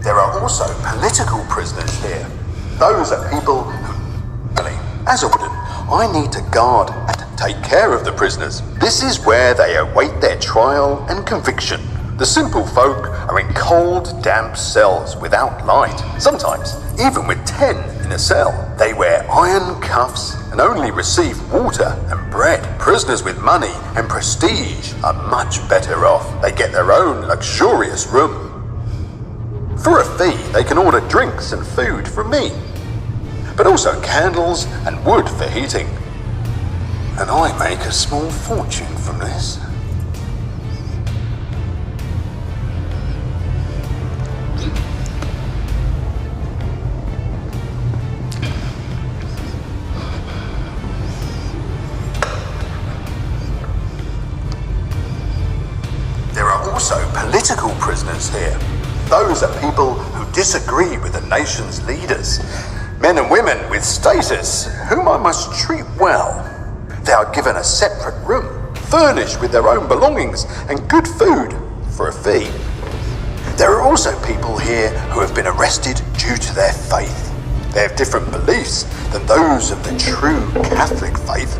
There are also political prisoners here. Those are people who... As a warden, I need to guard and take care of the prisoners. This is where they await their trial and conviction. The simple folk are in cold, damp cells without light. Sometimes, even with 10 in a cell. They wear iron cuffs and only receive water and bread. Prisoners with money and prestige are much better off. They get their own luxurious room. For a fee, they can order drinks and food from me, but also candles and wood for heating. And I make a small fortune from this. There are also political prisoners here. Those are people who disagree with the nation's leaders. Men and women with status, whom I must treat well. They are given a separate room, furnished with their own belongings and good food for a fee. There are also people here who have been arrested due to their faith. They have different beliefs than those of the true Catholic faith.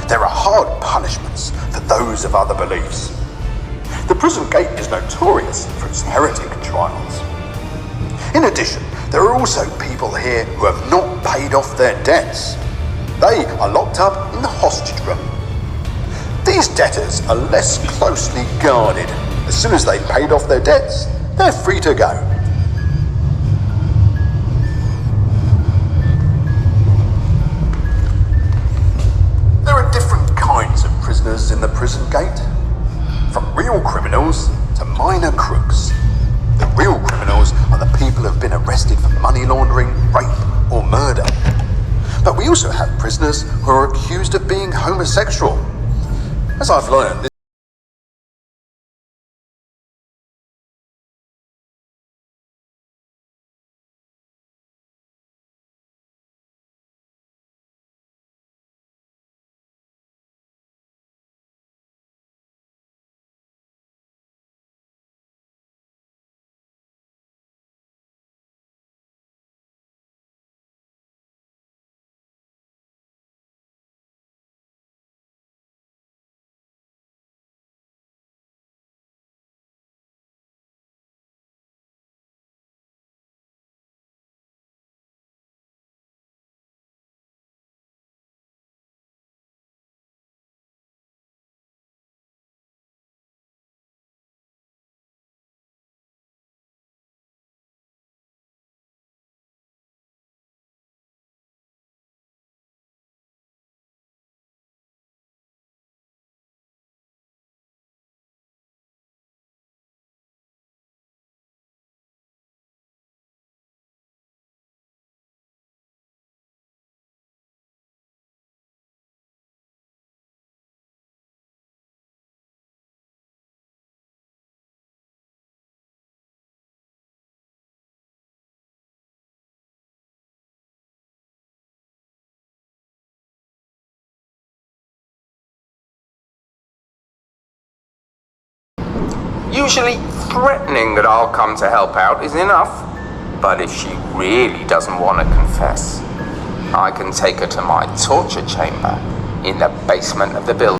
There are hard punishments for those of other beliefs. The prison gate is notorious for its heretic trials. In addition, there are also people here who have not paid off their debts. They are locked up in the hostage room. These debtors are less closely guarded. As soon as they've paid off their debts, they're free to go. There are different kinds of prisoners in the prison gate, from real criminals to minor crooks. The real criminals are the people who have been arrested for money laundering, rape, or murder. But we also have prisoners who are accused of being homosexual. As I've learned, usually threatening that I'll come to help out is enough. But if she really doesn't want to confess, I can take her to my torture chamber in the basement of the building.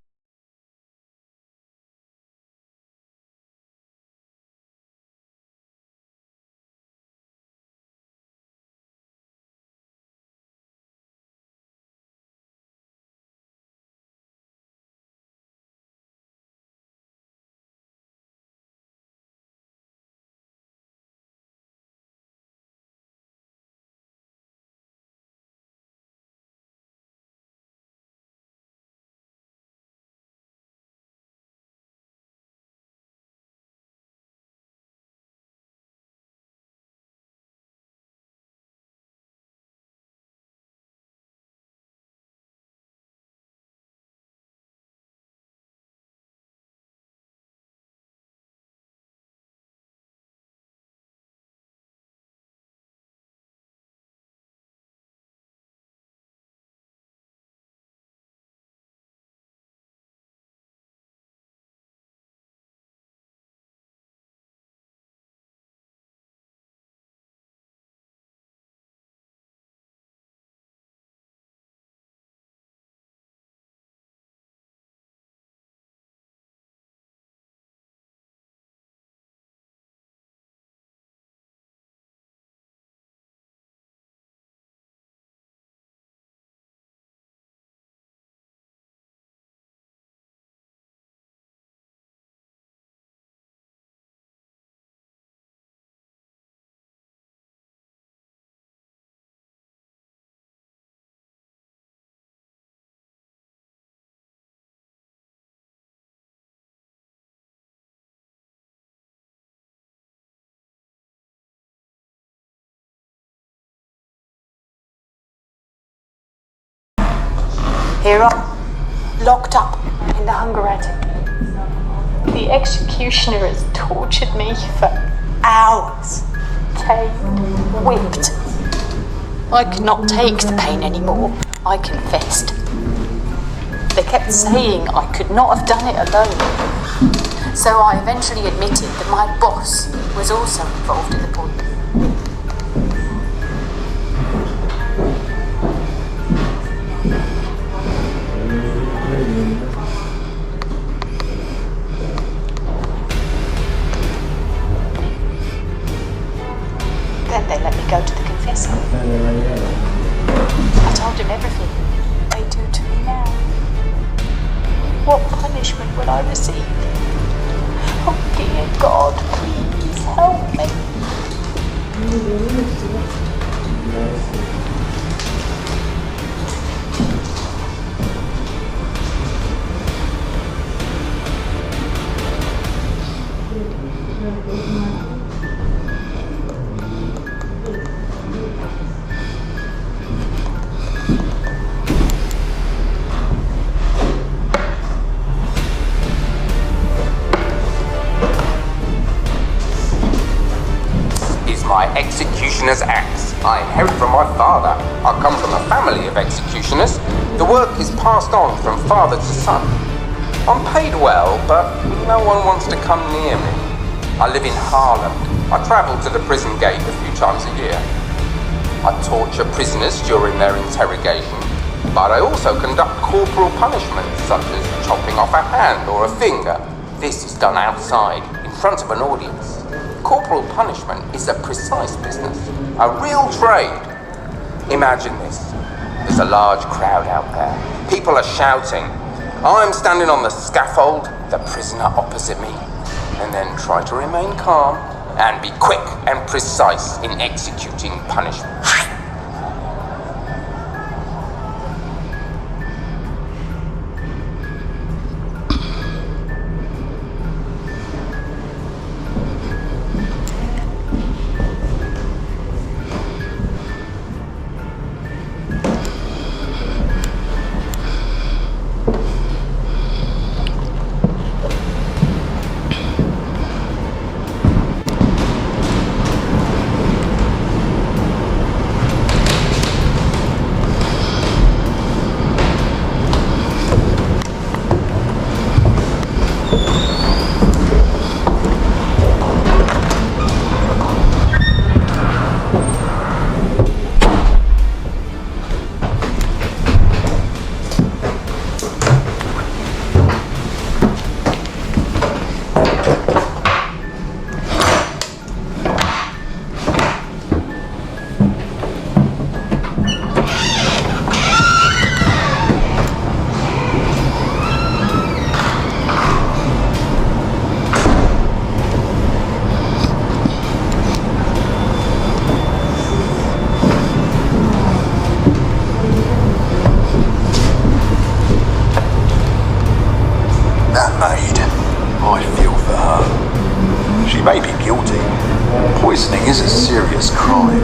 Here I'm locked up in the hunger attic. The executioner has tortured me for hours. Chained, whipped. I could not take the pain anymore. I confessed. They kept saying I could not have done it alone. So I eventually admitted that my boss was also involved in the poison. Then they let me go to the confessor. I told him everything they do to me now. What punishment will I receive? Oh dear God, please help me. My executioner's axe. I inherit from my father. I come from a family of executioners. The work is passed on from father to son. I'm paid well, but no one wants to come near me. I live in Harlem. I travel to the prison gate a few times a year. I torture prisoners during their interrogation, but I also conduct corporal punishments, such as chopping off a hand or a finger. This is done outside, in front of an audience. Corporal punishment is a precise business, a real trade. Imagine this. There's a large crowd out there. People are shouting. I'm standing on the scaffold, the prisoner opposite me, and then try to remain calm and be quick and precise in executing punishment. Poisoning is a serious crime.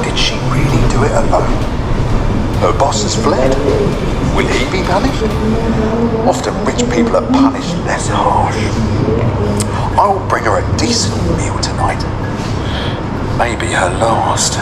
Did she really do it alone? Her boss has fled. Will he be punished? Often rich people are punished less harsh. I will bring her a decent meal tonight. Maybe her last.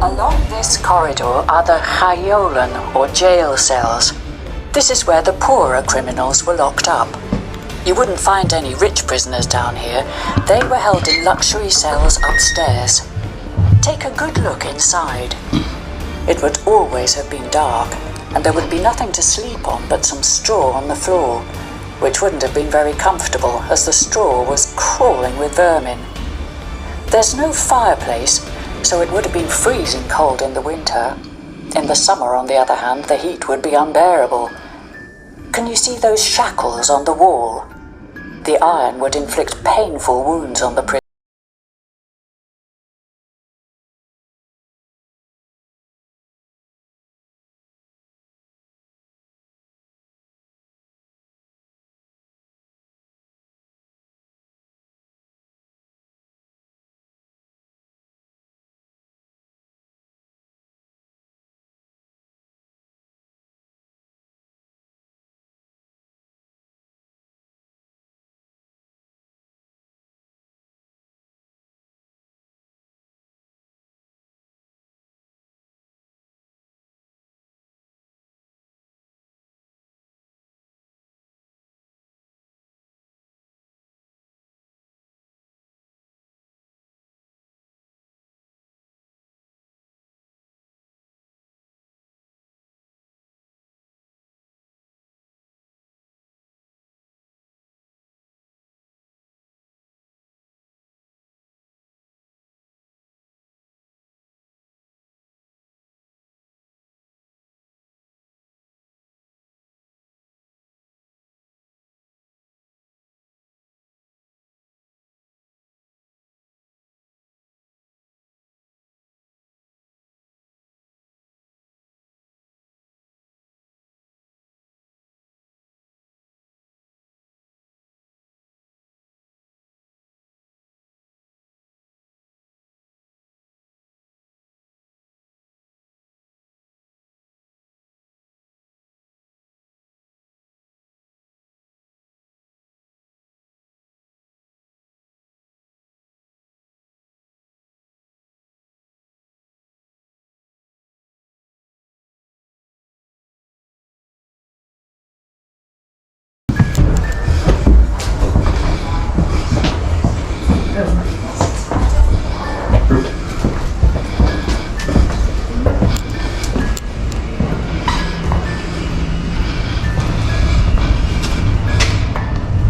Along this corridor are the Hayolan, or jail cells. This is where the poorer criminals were locked up. You wouldn't find any rich prisoners down here. They were held in luxury cells upstairs. Take a good look inside. It would always have been dark, and there would be nothing to sleep on but some straw on the floor, which wouldn't have been very comfortable as the straw was crawling with vermin. There's no fireplace, so it would have been freezing cold in the winter. In the summer, on the other hand, the heat would be unbearable. Can you see those shackles on the wall? The iron would inflict painful wounds on the prisoner.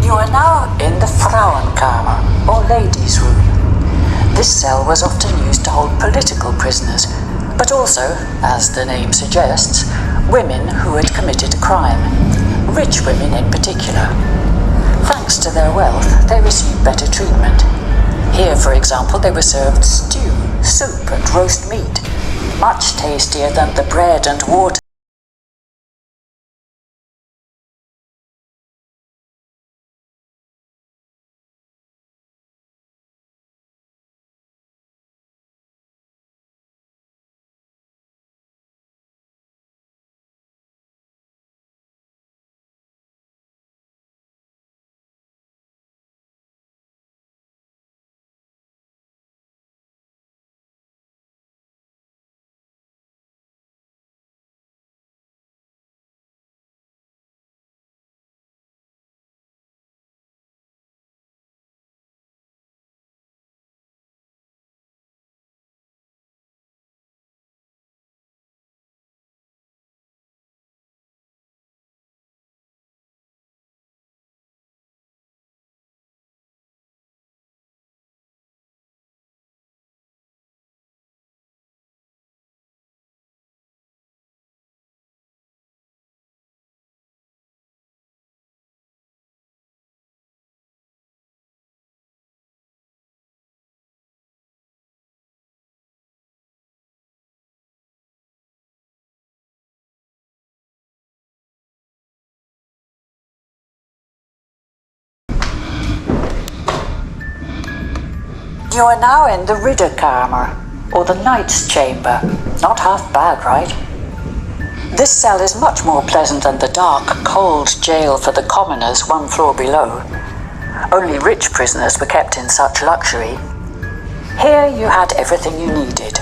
You are now in the Frauenkammer, or ladies' room. This cell was often used to hold political prisoners, but also, as the name suggests, women who had committed a crime, rich women in particular. Thanks to their wealth, they received better treatment. Here, for example, they were served stew, soup, and roast meat, much tastier than the bread and water. You are now in the Ridderkammer, or the Knight's Chamber. Not half bad, right? This cell is much more pleasant than the dark, cold jail for the commoners 1 floor below. Only rich prisoners were kept in such luxury. Here you had everything you needed.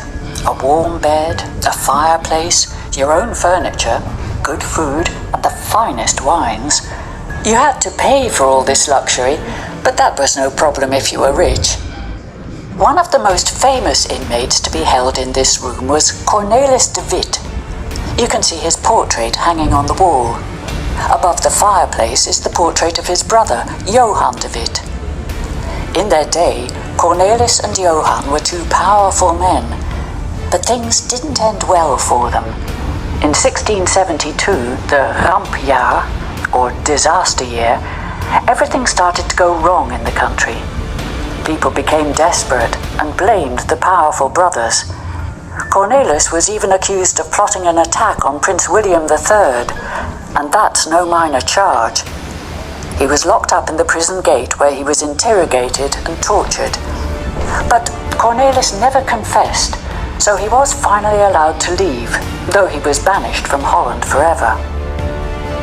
A warm bed, a fireplace, your own furniture, good food, and the finest wines. You had to pay for all this luxury, but that was no problem if you were rich. One of the most famous inmates to be held in this room was Cornelis de Witt. You can see his portrait hanging on the wall. Above the fireplace is the portrait of his brother, Johann de Witt. In their day, Cornelis and Johann were two powerful men, but things didn't end well for them. In 1672, the Rampjaar, or disaster year, everything started to go wrong in the country. People became desperate and blamed the powerful brothers. Cornelis was even accused of plotting an attack on Prince William III, and that's no minor charge. He was locked up in the prison gate where he was interrogated and tortured. But Cornelis never confessed, so he was finally allowed to leave, though he was banished from Holland forever.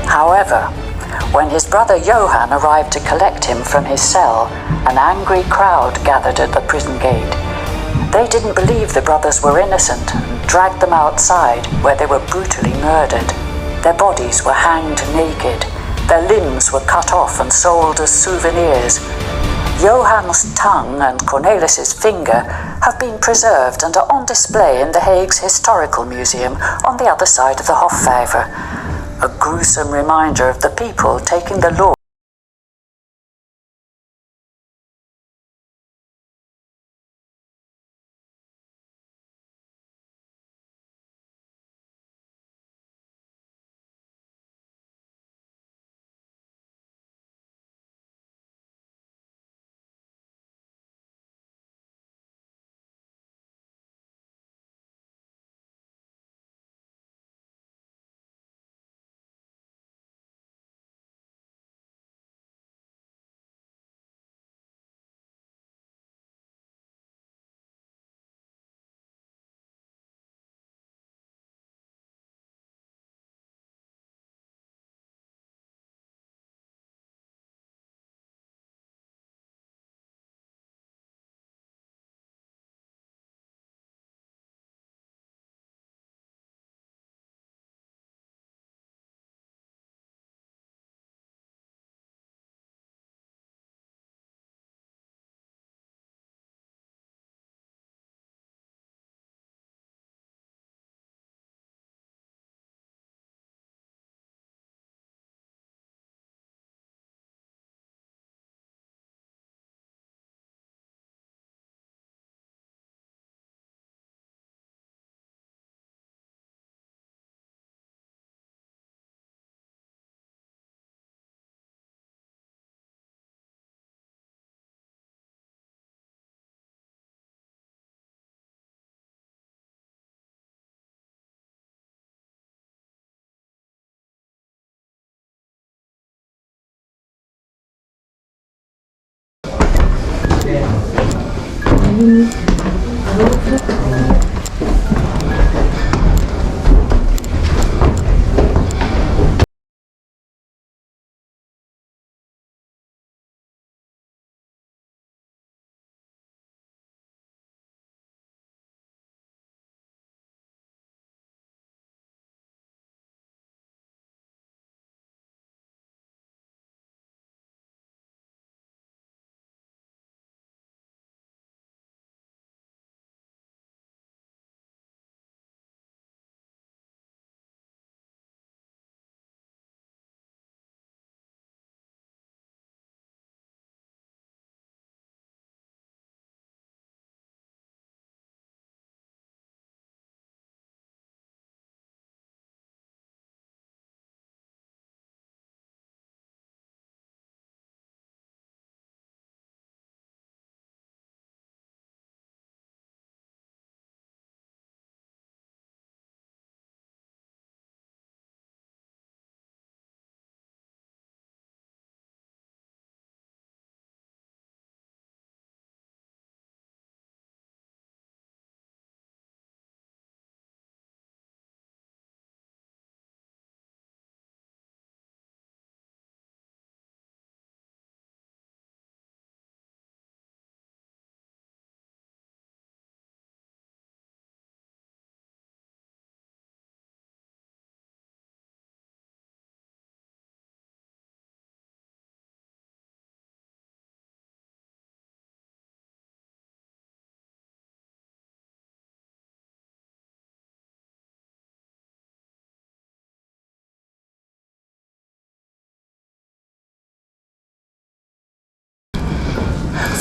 However, when his brother Johann arrived to collect him from his cell, an angry crowd gathered at the prison gate. They didn't believe the brothers were innocent and dragged them outside, where they were brutally murdered. Their bodies were hanged naked. Their limbs were cut off and sold as souvenirs. Johann's tongue and Cornelis's finger have been preserved and are on display in the Hague's Historical Museum on the other side of the Hofvijver, a gruesome reminder of the people taking the law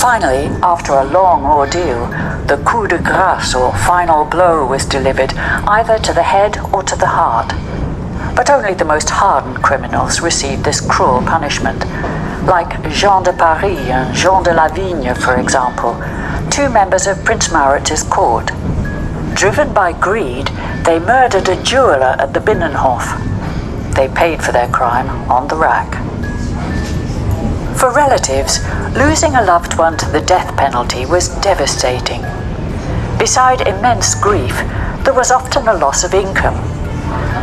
Finally, after a long ordeal, the coup de grâce or final blow was delivered either to the head or to the heart. But only the most hardened criminals received this cruel punishment, like Jean de Paris and Jean de la Vigne, for example, two members of Prince Maurits's court. Driven by greed, they murdered a jeweler at the Binnenhof. They paid for their crime on the rack. For relatives, losing a loved one to the death penalty was devastating. Beside immense grief, there was often a loss of income.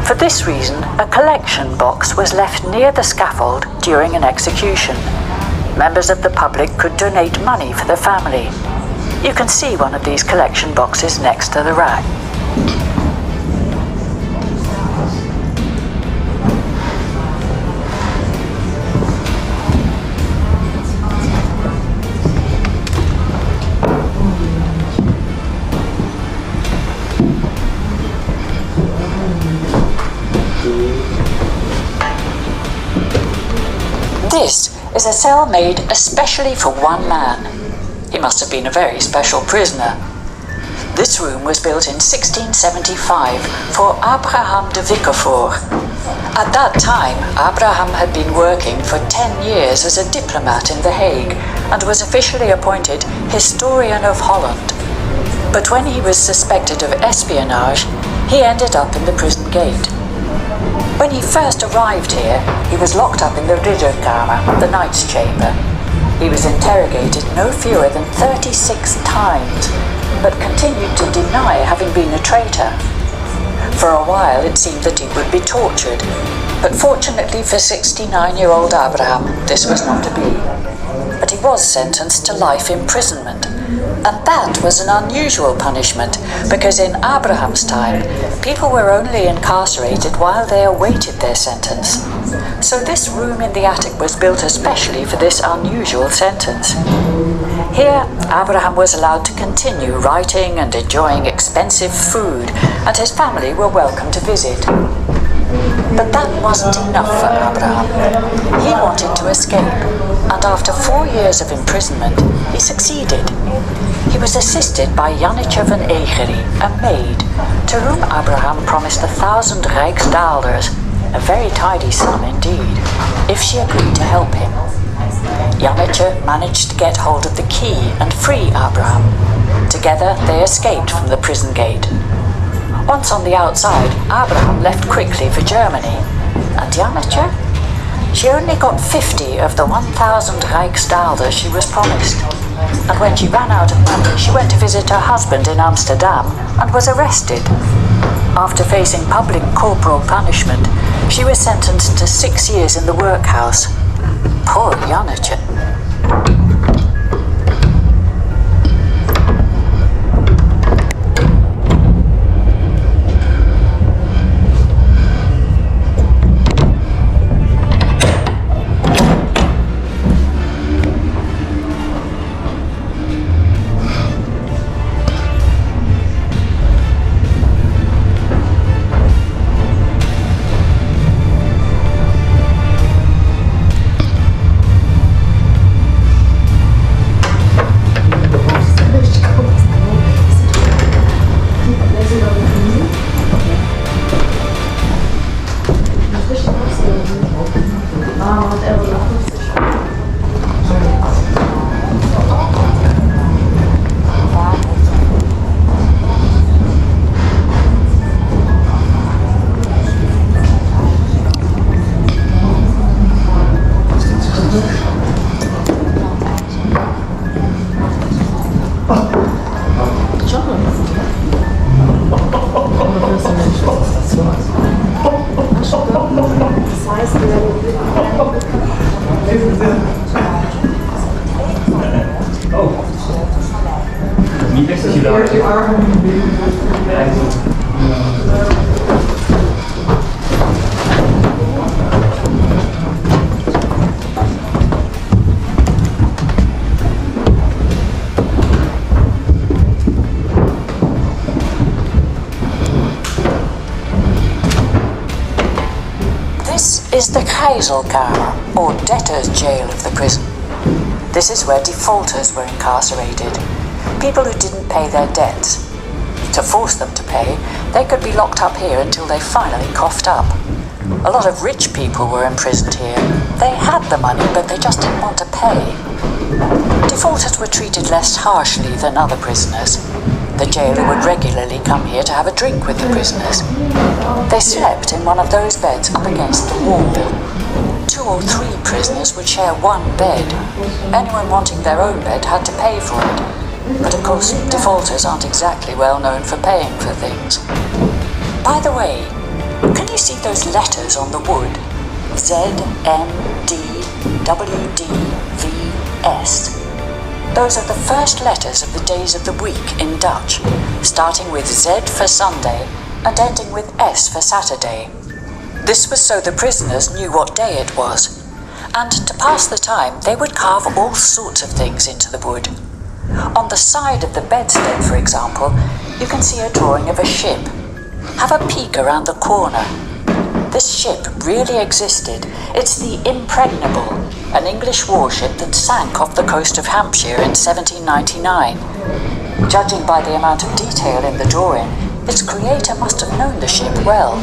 For this reason, a collection box was left near the scaffold during an execution. Members of the public could donate money for the family. You can see one of these collection boxes next to the rack. This is a cell made especially for one man. He must have been a very special prisoner. This room was built in 1675 for Abraham de Vicquefour. At that time, Abraham had been working for 10 years as a diplomat in The Hague and was officially appointed Historian of Holland. But when he was suspected of espionage, he ended up in the prison gate. When he first arrived here, he was locked up in the Ridderkamer, the Knight's Chamber. He was interrogated no fewer than 36 times, but continued to deny having been a traitor. For a while it seemed that he would be tortured, but fortunately for 69-year-old Abraham, this was not to be. But he was sentenced to life imprisonment, and that was an unusual punishment, because in Abraham's time, people were only incarcerated while they awaited their sentence. So this room in the attic was built especially for this unusual sentence. Here, Abraham was allowed to continue writing and enjoying expensive food, and his family were welcome to visit. But that wasn't enough for Abraham. He wanted to escape, and after 4 years of imprisonment, he succeeded. He was assisted by Jannetje van Egeri, a maid, to whom Abraham promised 1,000 Rijksdaalders, a very tidy sum indeed, if she agreed to help him. Jannetje managed to get hold of the key and free Abraham. Together they escaped from the prison gate. Once on the outside, Abraham left quickly for Germany, and Jannetje? She only got 50 of the 1,000 Rijksdaalders she was promised. And when she ran out of money, she went to visit her husband in Amsterdam and was arrested. After facing public corporal punishment, she was sentenced to 6 years in the workhouse. Poor Jannetje. This is the Gijzelkamer, or debtor's jail of the prison. This is where defaulters were incarcerated, people who didn't pay their debts. To force them to pay, they could be locked up here until they finally coughed up. A lot of rich people were imprisoned here. They had the money, but they just didn't want to pay. Defaulters were treated less harshly than other prisoners. The jailer would regularly come here to have a drink with the prisoners. They slept in one of those beds up against the wall. 2 or 3 prisoners would share one bed. Anyone wanting their own bed had to pay for it. But of course, defaulters aren't exactly well known for paying for things. By the way, can you see those letters on the wood? Z, M, D, W, D, V, S. Those are the first letters of the days of the week in Dutch, starting with Z for Sunday and ending with S for Saturday. This was so the prisoners knew what day it was. And to pass the time, they would carve all sorts of things into the wood. On the side of the bedstead, for example, you can see a drawing of a ship. Have a peek around the corner. This ship really existed. It's the Impregnable, an English warship that sank off the coast of Hampshire in 1799. Judging by the amount of detail in the drawing, its creator must have known the ship well.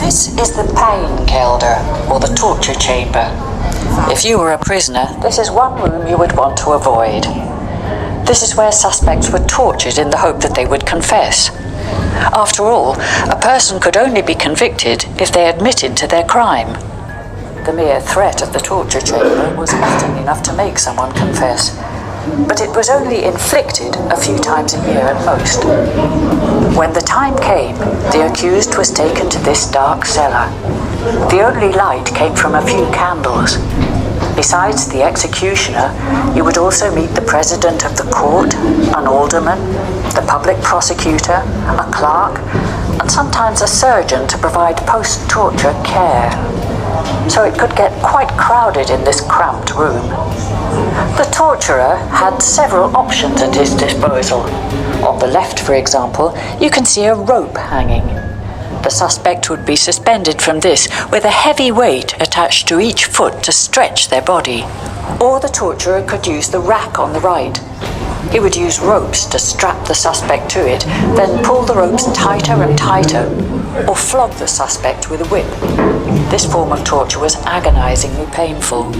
This is the pain kelder, or the torture chamber. If you were a prisoner, this is one room you would want to avoid. This is where suspects were tortured in the hope that they would confess. After all, a person could only be convicted if they admitted to their crime. The mere threat of the torture chamber was often enough to make someone confess, but it was only inflicted a few times a year at most. When the time came, the accused was taken to this dark cellar. The only light came from a few candles. Besides the executioner, you would also meet the president of the court, an alderman, the public prosecutor, a clerk, and sometimes a surgeon to provide post-torture care. So it could get quite crowded in this cramped room. The torturer had several options at his disposal. On the left, for example, you can see a rope hanging. The suspect would be suspended from this with a heavy weight attached to each foot to stretch their body. Or the torturer could use the rack on the right. He would use ropes to strap the suspect to it, then pull the ropes tighter and tighter, or flog the suspect with a whip. This form of torture was agonizingly painful.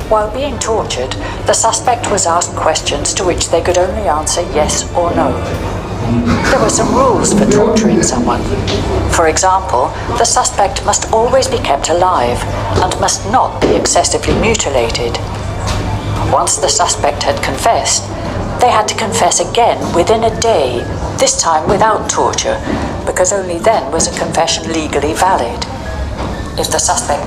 While being tortured, the suspect was asked questions to which they could only answer yes or no. There were some rules for torturing someone. For example, the suspect must always be kept alive and must not be excessively mutilated. Once the suspect had confessed, they had to confess again within a day, this time without torture, because only then was a confession legally valid. If the suspect